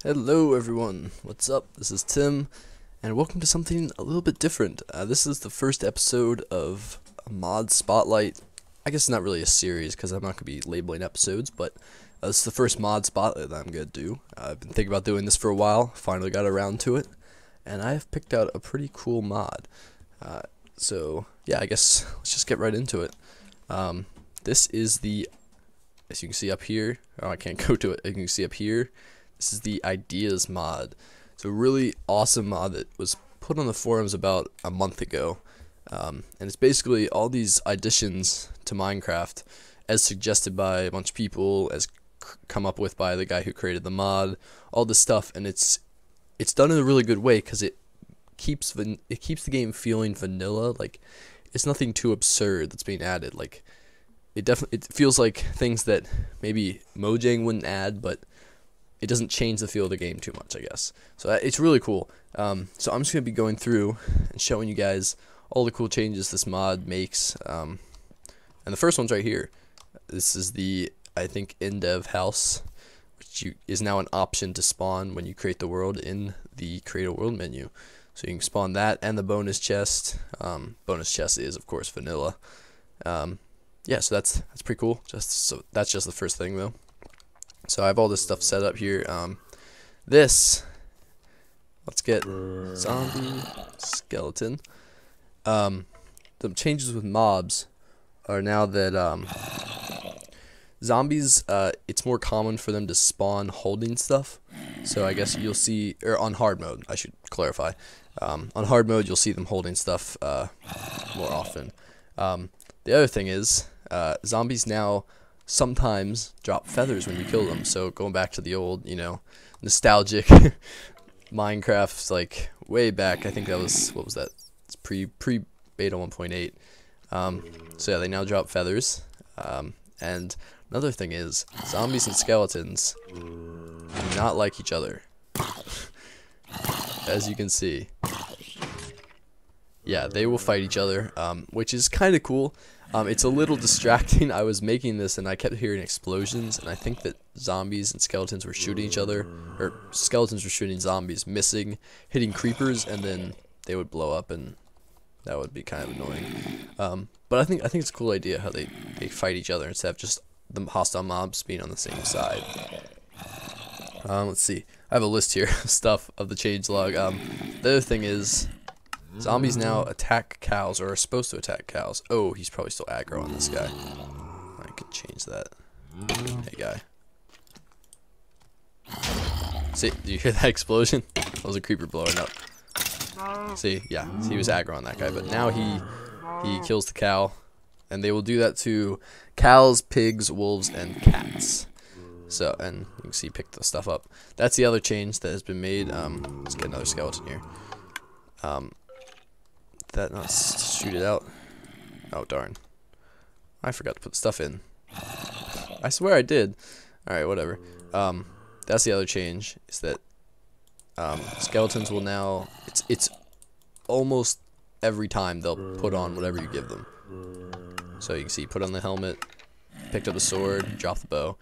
Hello everyone, what's up? This is Tim, and welcome to something a little bit different. This is the first episode of a mod spotlight. I guess not really a series because I'm not going to be labeling episodes, but this is the first mod spotlight that I'm going to do. I've been thinking about doing this for a while, finally got around to it, and I have picked out a pretty cool mod. So yeah, I guess let's just get right into it. This is the, as you can see up here, oh I can't go to it, you can see up here, this is the Ideas mod. It's a really awesome mod that was put on the forums about a month ago. And it's basically all these additions to Minecraft as suggested by a bunch of people, as come up with by the guy who created the mod, all this stuff, and it's done in a really good way because it keeps the game feeling vanilla. Like, it's nothing too absurd that's being added. Like, it feels like things that maybe Mojang wouldn't add, but it doesn't change the feel of the game too much, I guess. So it's really cool. So I'm just going to be going through and showing you guys all the cool changes this mod makes. And the first one's right here. This is the, I think, in-dev house, which is now an option to spawn when you create the world in the Create a World menu. So you can spawn that and the bonus chest. Bonus chest is, of course, vanilla. Yeah, so that's pretty cool. That's just the first thing, though. So I have all this stuff set up here. Let's get zombie skeleton. The changes with mobs are now that zombies, it's more common for them to spawn holding stuff. So I guess you'll see, or on hard mode, I should clarify. On hard mode, you'll see them holding stuff more often. The other thing is, zombies now sometimes drop feathers when you kill them. So going back to the old, nostalgic Minecraft, like way back, I think that was, what was that? It's pre-beta 1.8. So yeah, they now drop feathers. And another thing is, zombies and skeletons do not like each other. As you can see. Yeah, they will fight each other, which is kind of cool. It's a little distracting. I was making this and I kept hearing explosions, and I think that zombies and skeletons were shooting each other, or skeletons were shooting zombies, missing, hitting creepers, and then they would blow up, and that would be kind of annoying. But I think it's a cool idea how they fight each other instead of just the hostile mobs being on the same side. Let's see. I have a list here of stuff of the changelog. The other thing is, zombies now attack cows, or are supposed to attack cows. Oh, he's probably still aggro on this guy. I could change that. Hey, guy. See, do you hear that explosion? That was a creeper blowing up. See, yeah, he was aggro on that guy, but now he kills the cow, and they will do that to cows, pigs, wolves, and cats. So, and you can see, pick the stuff up. That's the other change that has been made. Let's get another skeleton here. That not shoot it out. Oh darn! I forgot to put the stuff in. I swear I did. All right, whatever. That's the other change, is that skeletons will now. It's almost every time they'll put on whatever you give them. So you can see, put on the helmet, picked up the sword, dropped the bow,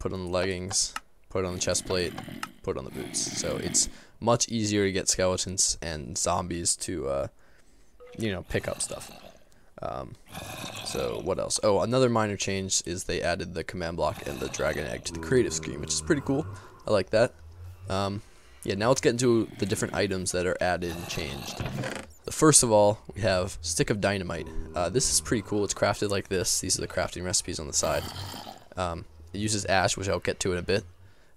put on the leggings, put on the chest plate, put on the boots. So it's much easier to get skeletons and zombies to pick up stuff. So what else? Oh, another minor change is they added the command block and the dragon egg to the creative screen, which is pretty cool. I like that. Yeah, now let's get into the different items that are added and changed. First of all, we have stick of dynamite. This is pretty cool. It's crafted like this. These are the crafting recipes on the side. It uses ash, which I'll get to in a bit.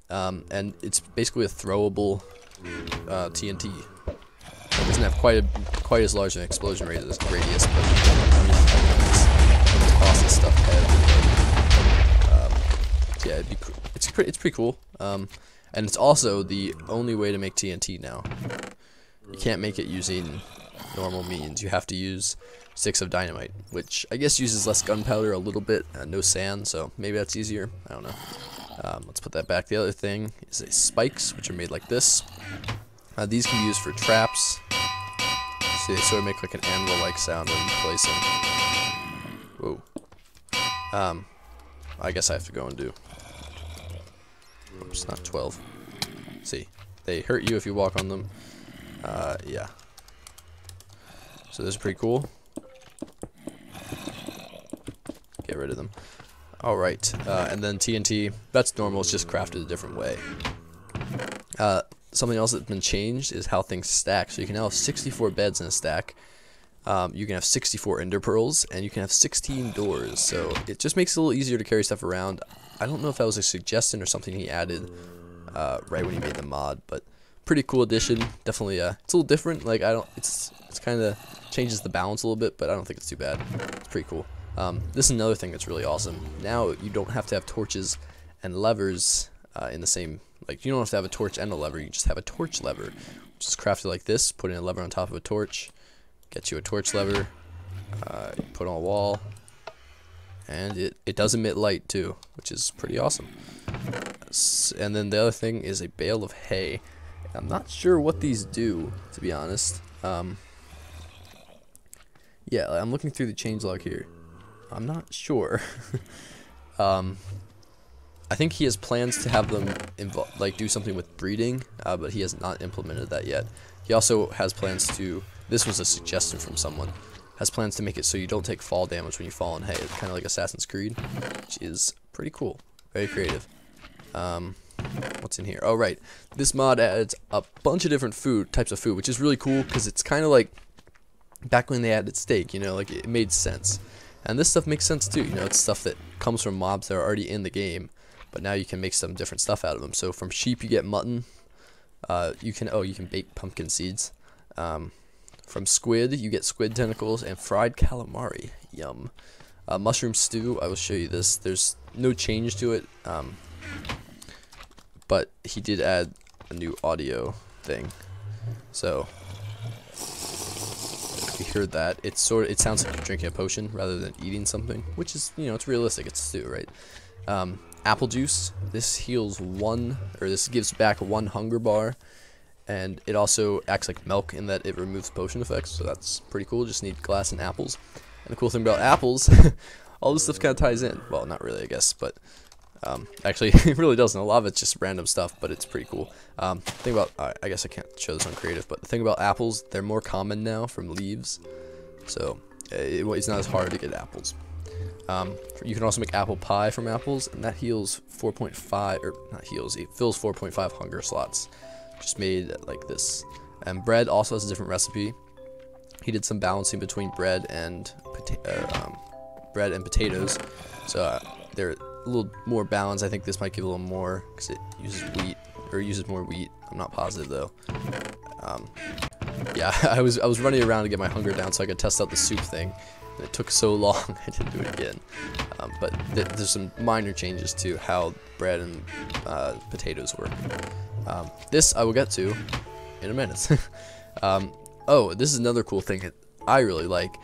And it's basically a throwable TNT. It doesn't have quite as large an explosion radius, but it's toss this stuff ahead. Yeah, it's pretty cool. And it's also the only way to make TNT now. You can't make it using normal means. You have to use sticks of dynamite, which I guess uses less gunpowder a little bit, no sand, so maybe that's easier. I don't know. Let's put that back. The other thing is spikes, which are made like this. These can be used for traps. See, they sort of make like an anvil-like sound when you place them. Whoa. I guess I have to go and do. Oops, not 12. See, they hurt you if you walk on them. Yeah. So this is pretty cool. Get rid of them. Alright, and then TNT, that's normal, it's just crafted a different way. Something else that's been changed is how things stack. So you can now have 64 beds in a stack. You can have 64 ender pearls, and you can have 16 doors. So it just makes it a little easier to carry stuff around. I don't know if that was a suggestion or something he added right when he made the mod, but pretty cool addition. Definitely, it's a little different. Like it's kind of changes the balance a little bit, but I don't think it's too bad. It's pretty cool. This is another thing that's really awesome. Now you don't have to have torches and levers in the same. Like you don't have to have a torch and a lever. You just have a torch lever, which is crafted like this. Putting a lever on top of a torch, get you a torch lever. You put on a wall, and it does emit light too, which is pretty awesome. And then the other thing is a bale of hay. I'm not sure what these do, to be honest. Yeah, I'm looking through the changelog here. I'm not sure. I think he has plans to have them do something with breeding, but he has not implemented that yet. He also has plans to. This was a suggestion from someone. Has plans to make it so you don't take fall damage when you fall in hay. It's kind of like Assassin's Creed, which is pretty cool. Very creative. What's in here? Oh, right. This mod adds a bunch of different types of food, which is really cool because it's kind of like back when they added steak, you know, like it made sense. And this stuff makes sense too, you know, it's stuff that comes from mobs that are already in the game, but now you can make some different stuff out of them. So from sheep you get mutton. You can bake pumpkin seeds. From squid you get squid tentacles and fried calamari. Yum. Mushroom stew, I will show you this. There's no change to it. But he did add a new audio thing. So if you heard that, it sounds like you're drinking a potion rather than eating something, which is, you know, it's realistic. It's stew, right? Apple juice. This heals this gives back 1 hunger bar, and it also acts like milk in that it removes potion effects. So that's pretty cool. Just need glass and apples. And the cool thing about apples, all this stuff kind of ties in. Well, not really, I guess, but. Actually, it really doesn't. A lot of it's just random stuff, but it's pretty cool. Thing about, I guess I can't show this on creative, but the thing about apples, they're more common now from leaves, so it's not as hard to get apples. You can also make apple pie from apples, and that heals 4.5, or not heals, it fills 4.5 hunger slots, just made like this. And bread also has a different recipe. He did some balancing between bread and potatoes, so they're a little more balanced. I think this might give a little more because it uses wheat, or uses more wheat. I'm not positive though. Yeah, I was running around to get my hunger down so I could test out the soup thing, and it took so long I didn't do it again. But there's some minor changes to how bread and potatoes work. This I will get to in a minute. Oh, this is another cool thing that I really like.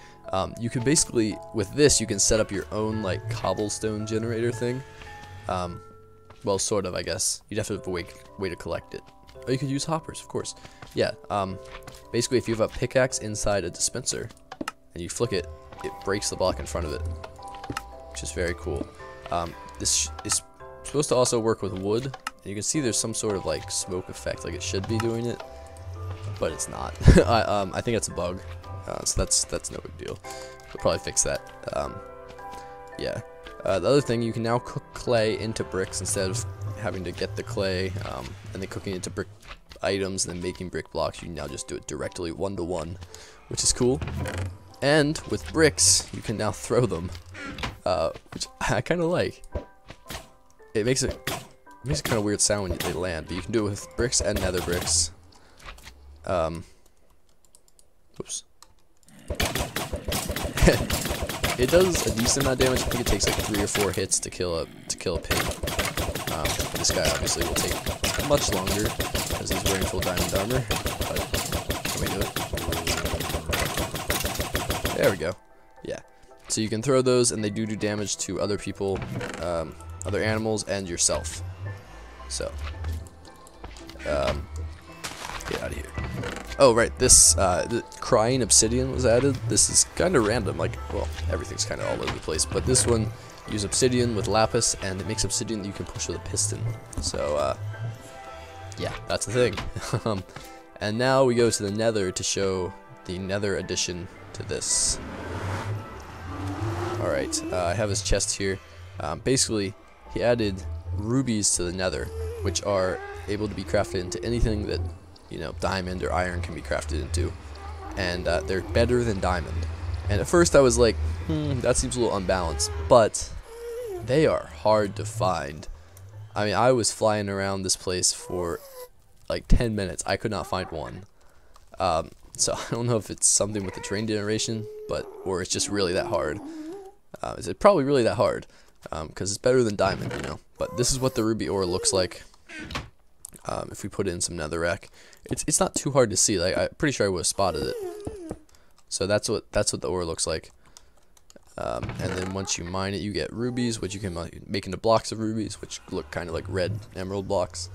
You can basically, with this, you can set up your own, like, cobblestone generator thing. Well, sort of, I guess. You'd have to have a way to collect it. Or you could use hoppers, of course. Yeah, basically, if you have a pickaxe inside a dispenser, and you flick it, it breaks the block in front of it, which is very cool. This is supposed to also work with wood, and you can see there's some sort of, like, smoke effect, like it should be doing it, but it's not. I think it's a bug. So that's no big deal. We'll probably fix that. Yeah. The other thing, you can now cook clay into bricks instead of having to get the clay and then cooking it into brick items and then making brick blocks. You can now just do it directly 1-to-1, which is cool. And with bricks, you can now throw them, which I kind of like. It makes a kind of weird sound when they land, but you can do it with bricks and nether bricks. Oops. It does a decent amount of damage. I think it takes like 3 or 4 hits to kill a pig. This guy obviously will take much longer because he's wearing full diamond armor. But can we do it? There we go. Yeah. So you can throw those, and they do damage to other people, other animals, and yourself. So, get out of here. Oh, right, this, the crying obsidian was added. This is kind of random, like, well, everything's kind of all over the place, but this one, use obsidian with lapis, and it makes obsidian that you can push with a piston. So, Yeah, that's the thing. And now we go to the Nether to show the Nether addition to this. Alright, I have his chest here. Basically, he added rubies to the Nether, which are able to be crafted into anything that, you know, diamond or iron can be crafted into. And they're better than diamond. And at first I was like, that seems a little unbalanced, but they are hard to find. I mean, I was flying around this place for like 10 minutes. I could not find one. So I don't know if it's something with the terrain generation, or it's just really that hard. Is it probably really that hard? Because it's better than diamond, you know. But this is what the ruby ore looks like. If we put it in some netherrack, it's not too hard to see. Like, I'm pretty sure I would have spotted it. So that's what the ore looks like. And then once you mine it, you get rubies, which you can make into blocks of rubies, which look kind of like red emerald blocks.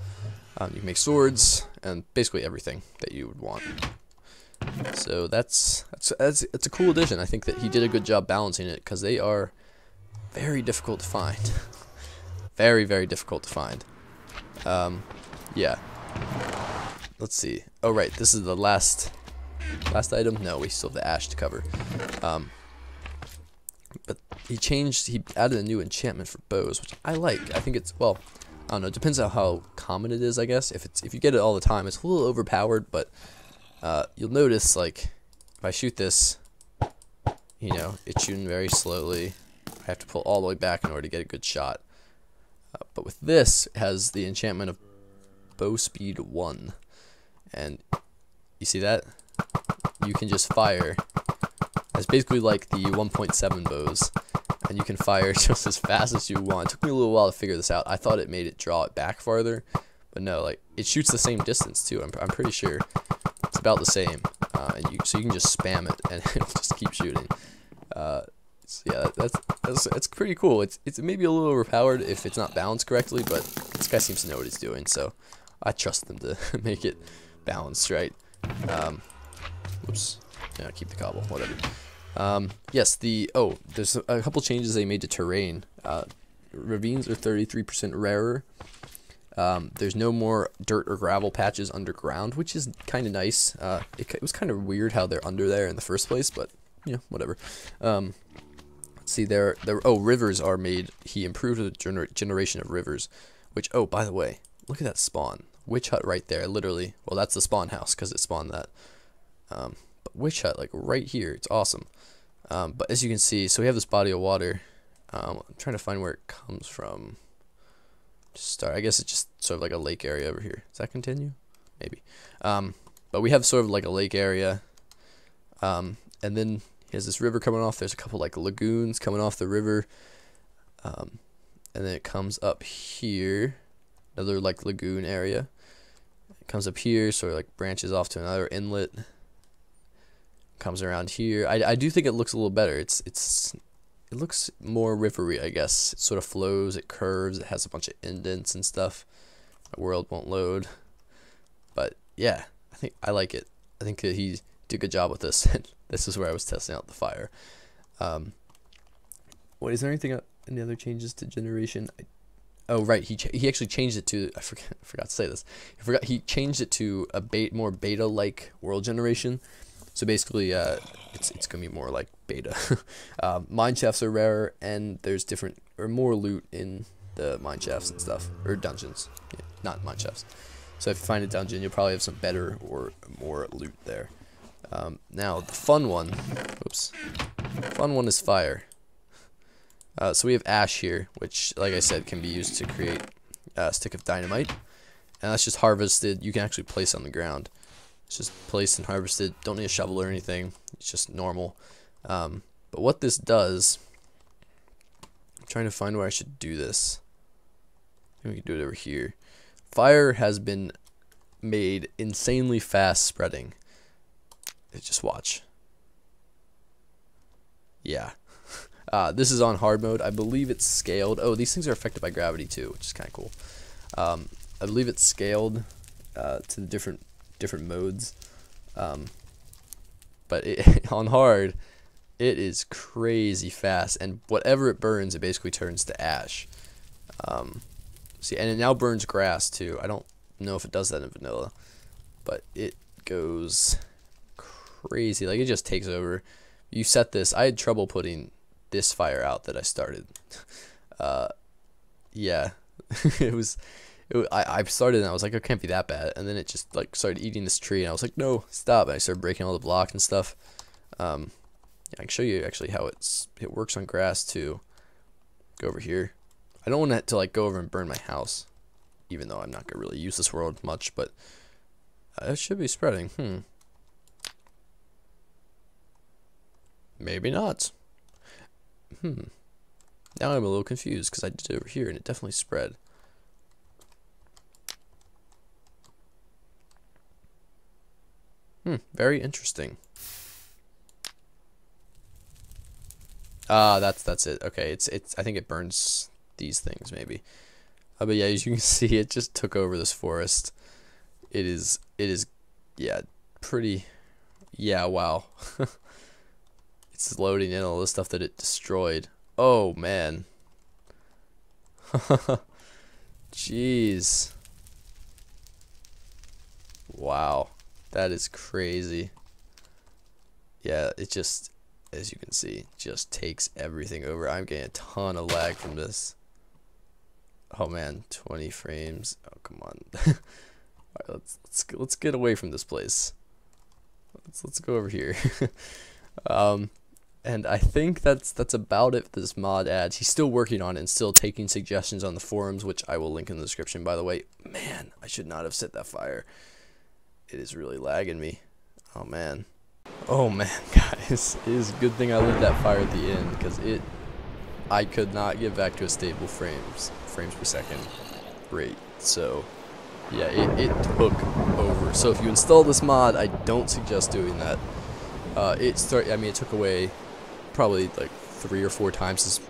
You can make swords and basically everything that you would want. So that's a cool addition. I think that he did a good job balancing it, because they are very difficult to find. Very, very difficult to find. Yeah. Let's see. Oh right, this is the last item. No, we still have the ash to cover. But he added a new enchantment for bows, which I like. I think it's, well, I don't know, it depends on how common it is, I guess. If you get it all the time, it's a little overpowered, but you'll notice, like, if I shoot this, you know, it's shooting very slowly. I have to pull all the way back in order to get a good shot. But with this, it has the enchantment of bow speed 1. And you see that? You can just fire. It's basically like the 1.7 bows, and you can fire just as fast as you want. It took me a little while to figure this out. I thought it made it draw it back farther, but no, like, it shoots the same distance too. I'm pretty sure it's about the same, so you can just spam it and it'll just keep shooting. So yeah, that's pretty cool. It's maybe a little overpowered if it's not balanced correctly, but this guy seems to know what he's doing, so I trust them to make it balanced right. Whoops. Yeah, keep the cobble, whatever. Yes, there's a couple changes they made to terrain. Ravines are 33% rarer. There's no more dirt or gravel patches underground, which is kind of nice. It was kind of weird how they're under there in the first place, but, you know, whatever. Let's see, rivers are made. He improved the generation of rivers, which, oh, by the way, look at that spawn. Witch hut right there, literally. Well, that's the spawn house, because it spawned that. But witch hut, like, right here. It's awesome. But as you can see, so we have this body of water. I'm trying to find where it comes from. I guess it's just sort of like a lake area over here. Does that continue? Maybe. But we have sort of like a lake area. And then he has this river coming off. There's a couple like lagoons coming off the river. And then it comes up here. Another like lagoon area. It comes up here, sort of like branches off to another inlet. Comes around here. I do think it looks a little better. It looks more rivery, I guess. It sort of flows, it curves, it has a bunch of indents and stuff. My world won't load. But yeah, I like it. I think that he did a good job with this. This is where I was testing out the fire. What is there anything any other changes to generation? Oh right, he actually changed it to, I forgot to say this. He changed it to a more beta like world generation. So basically, it's gonna be more like beta. Mine shafts are rarer, and there's more loot in the mine shafts and stuff, or dungeons, yeah, not mine shafts. So if you find a dungeon, you'll probably have some better or more loot there. Now the fun one, is fire. So we have ash here, which, like I said, can be used to create a stick of dynamite, and that's just harvested. You can actually place on the ground. It's just placed and harvested. Don't need a shovel or anything. It's just normal. But what this does, I'm trying to find where I should do this. I think we can do it over here. Fire has been made insanely fast spreading. Just watch. Yeah. This is on hard mode. I believe it's scaled. Oh, these things are affected by gravity too, which is kind of cool. I believe it's scaled to the different modes, but on hard, it is crazy fast, and whatever it burns, it basically turns to ash. See, and it now burns grass too. I don't know if it does that in vanilla, but it goes crazy. Like, it just takes over. You set this. I had trouble putting this fire out that I started. Yeah, I started and I was like, it can't be that bad, and then it just like started eating this tree, and I was like, no, stop. And I started breaking all the blocks and stuff. Yeah, I can show you actually how it works on grass too. Go over here. I don't want it to like go over and burn my house, even though I'm not gonna really use this world much, but it should be spreading. Maybe not. Now I'm a little confused because I did it over here and it definitely spread. Very interesting. That's it. Okay, it's I think it burns these things maybe. But yeah, as you can see, it just took over this forest. It is yeah, pretty, yeah, wow. It's loading in all the stuff that it destroyed. Oh man. Jeez. Wow. That is crazy. Yeah, it just, as you can see, just takes everything over. I'm getting a ton of lag from this. Oh man, 20 frames. Oh, come on. Alright, let's get away from this place. Let's go over here. And I think that's about it for this mod adds. He's still working on it and still taking suggestions on the forums, which I will link in the description, by the way. Man, I should not have set that fire. It is really lagging me. Oh man. Oh man, guys. It is a good thing I lit that fire at the end, because I could not get back to a stable frames per second rate. So yeah, it took over. So if you install this mod, I don't suggest doing that. It took away probably like 3 or 4 times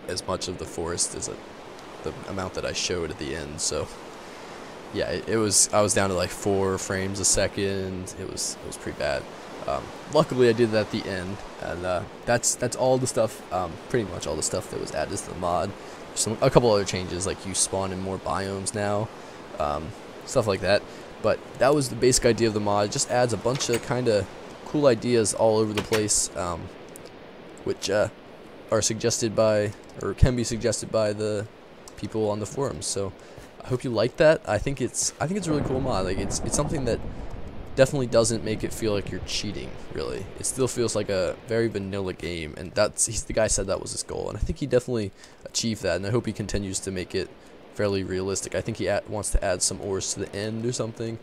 as much of the forest as the amount that I showed at the end. So yeah, I was down to like 4 frames a second. It was pretty bad. Luckily I did that at the end, and that's all the stuff, pretty much all the stuff that was added to the mod. A couple other changes, like you spawn in more biomes now, stuff like that. But that was the basic idea of the mod. It just adds a bunch of kind of cool ideas all over the place, which are suggested by, or can be suggested by, the people on the forums. So I hope you like that. I think it's a really cool mod. Like, it's something that definitely doesn't make it feel like you're cheating. Really, it still feels like a very vanilla game, and the guy said that was his goal, and I think he definitely achieved that. And I hope he continues to make it fairly realistic. I think he wants to add some ores to the end or something.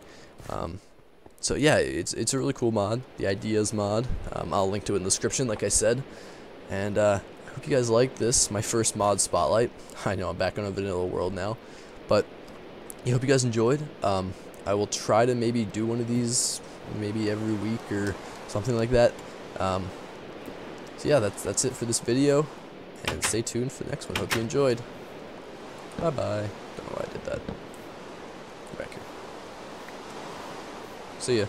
So yeah, it's a really cool mod, the Ideas mod. I'll link to it in the description, like I said. And I hope you guys like this, my first mod spotlight. I know I'm back on a vanilla world now, but I hope you guys enjoyed. I will try to maybe do one of these maybe every week or something like that. So yeah, that's it for this video, and stay tuned for the next one. Hope you enjoyed. Bye bye. Don't know why I did that. Go back here. See ya.